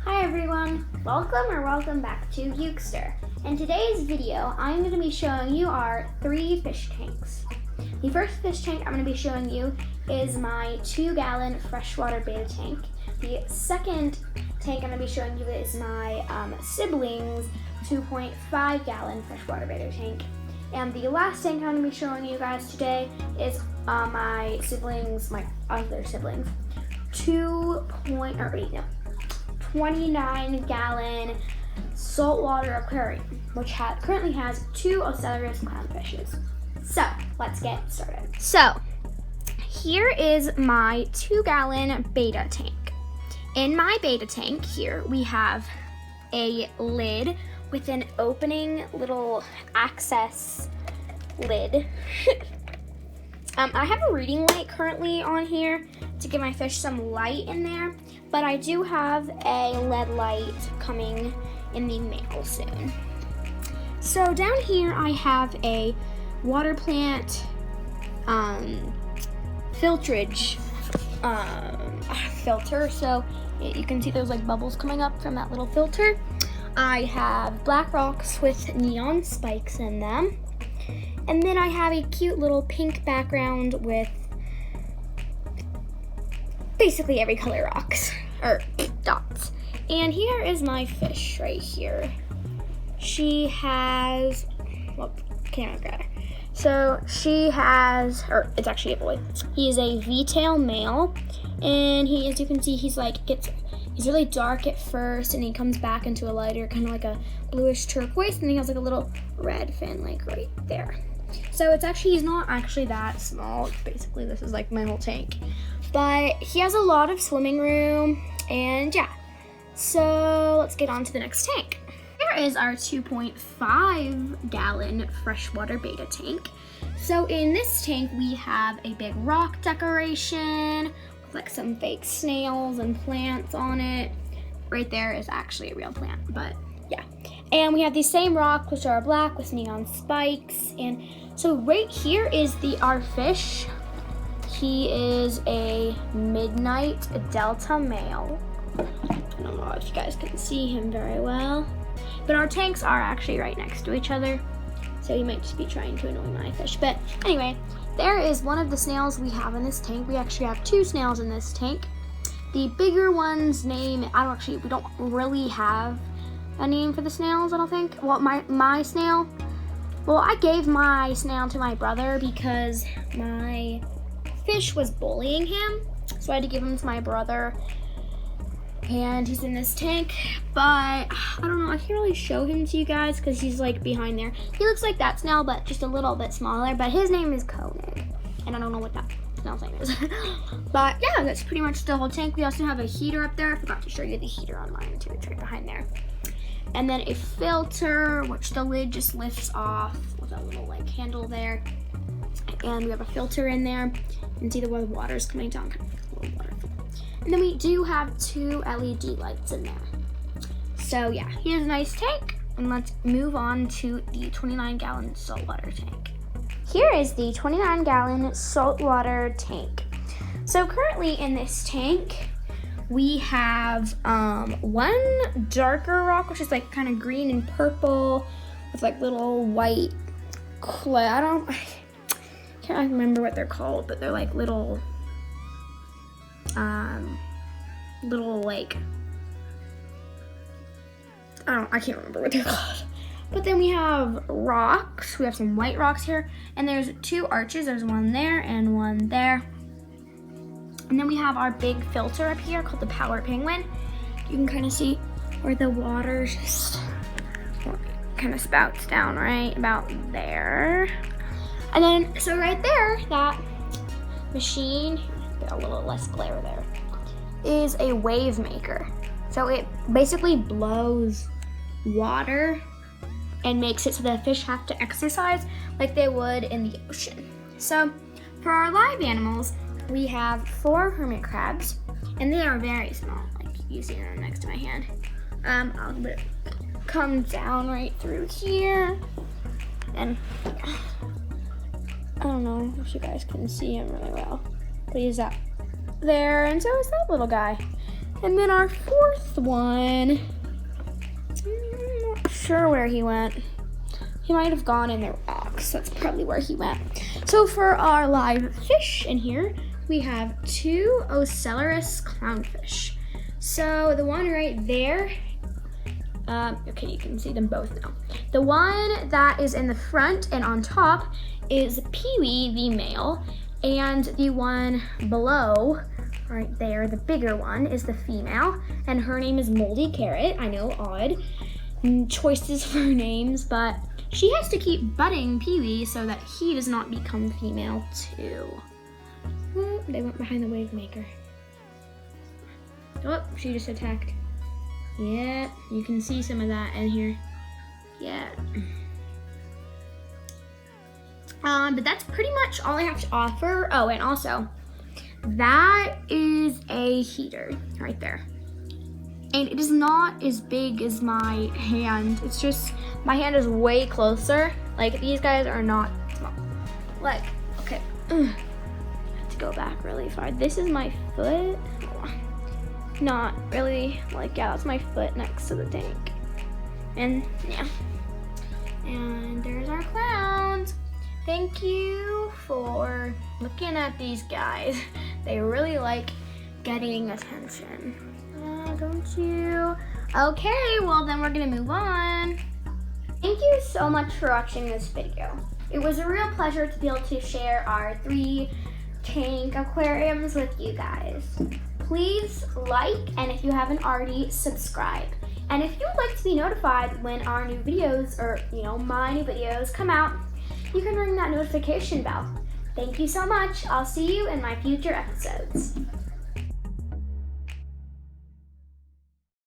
Hi everyone, welcome back to Ukester. In today's video, I'm going to be showing you our 3 fish tanks. The first fish tank I'm going to be showing you is my 2-gallon freshwater beta tank. The second tank I'm going to be showing you is my siblings 2.5-gallon freshwater beta tank. And the last tank I'm going to be showing you guys today is my other siblings, 29-gallon saltwater aquarium, which currently has 2 Ocellarius clownfishes. So let's get started. So here is my 2-gallon beta tank. In my beta tank here we have a lid with an opening little access lid. I have a reading light currently on here to give my fish some light in there, but I do have a LED light coming in the mail soon. So down here I have a water plant filtrage filter, so you can see those like bubbles coming up from that little filter. I have black rocks with neon spikes in them. And then I have a cute little pink background with basically every color rocks, or dots. And here is my fish right here. She has, camera guy. So she has, or it's actually a boy. He is a V-tail male, and he, as you can see, he's really dark at first, and he comes back into a lighter, kind of like a bluish turquoise, and he has like a little red fin, like right there. So he's not actually that small. Basically, this is like my whole tank. But he has a lot of swimming room, and yeah. So let's get on to the next tank. Here is our 2.5-gallon freshwater beta tank. So in this tank, we have a big rock decoration with like some fake snails and plants on it. Right there is actually a real plant, but yeah. And we have these same rocks, which are black with neon spikes. And so right here is our fish. He is a midnight delta male. I don't know if you guys can see him very well, but our tanks are actually right next to each other, so he might just be trying to annoy my fish. But anyway, there is one of the snails we have in this tank. We actually have 2 snails in this tank. The bigger one's name, we don't really have a name for the snails, I don't think. Well, my snail, I gave my snail to my brother because my fish was bullying him, so I had to give him to my brother, and he's in this tank. But I don't know, I can't really show him to you guys because he's like behind there. He looks like that snail, but just a little bit smaller, but his name is Koenig, and I don't know what that snail's name is. But yeah, that's pretty much the whole tank. We also have a heater up there. I forgot to show you the heater on mine too. It's right behind there. And then a filter, which the lid just lifts off with a little like handle there. And we have a filter in there. You can see the water's coming down, kind of like a little waterfall. And then we do have 2 LED lights in there. So yeah, here's a nice tank. And let's move on to the 29-gallon saltwater tank. Here is the 29-gallon saltwater tank. So currently in this tank, we have 1 darker rock, which is like kind of green and purple with like little white clay. I can't remember what they're called, but they're like little like, I can't remember what they're called. But then we have rocks. We have some white rocks here, and there's 2 arches. There's one there and one there. And then we have our big filter up here called the Power Penguin. You can kind of see where the water just kind of spouts down right about there. And then, so right there, that machine, get a little less glare there, is a wave maker. So it basically blows water and makes it so that fish have to exercise like they would in the ocean. So for our live animals, we have 4 hermit crabs, and they are very small, like you see them next to my hand. I'll come down right through here, and I don't know if you guys can see him really well, but he's up there, and so is that little guy. And then our fourth one, I'm not sure where he went. He might have gone in the rocks. That's probably where he went. So for our live fish in here, we have 2 Ocellaris clownfish. So the one right there, okay, you can see them both now. The one that is in the front and on top is Peewee, the male, and the one below, right there, the bigger one, is the female, and her name is Moldy Carrot. I know, odd choices for names, but she has to keep butting Peewee so that he does not become female too. Oh, they went behind the wave maker. Oh, she just attacked. Yeah, you can see some of that in here. Yeah. But that's pretty much all I have to offer. Oh, and also, that is a heater right there. And it is not as big as my hand. It's just, my hand is way closer. Like, these guys are not small. Like, okay. I have to go back really far. This is my foot. Not really, like, yeah, that's my foot next to the tank. And, yeah. And there's our clowns. Thank you for looking at these guys. They really like getting attention. Don't you? Okay, well then we're gonna move on. Thank you so much for watching this video. It was a real pleasure to be able to share our 3 tank aquariums with you guys. Please like, and if you haven't already, subscribe. And if you would like to be notified when our new videos, or my new videos come out, you can ring that notification bell. Thank you so much. I'll see you in my future episodes.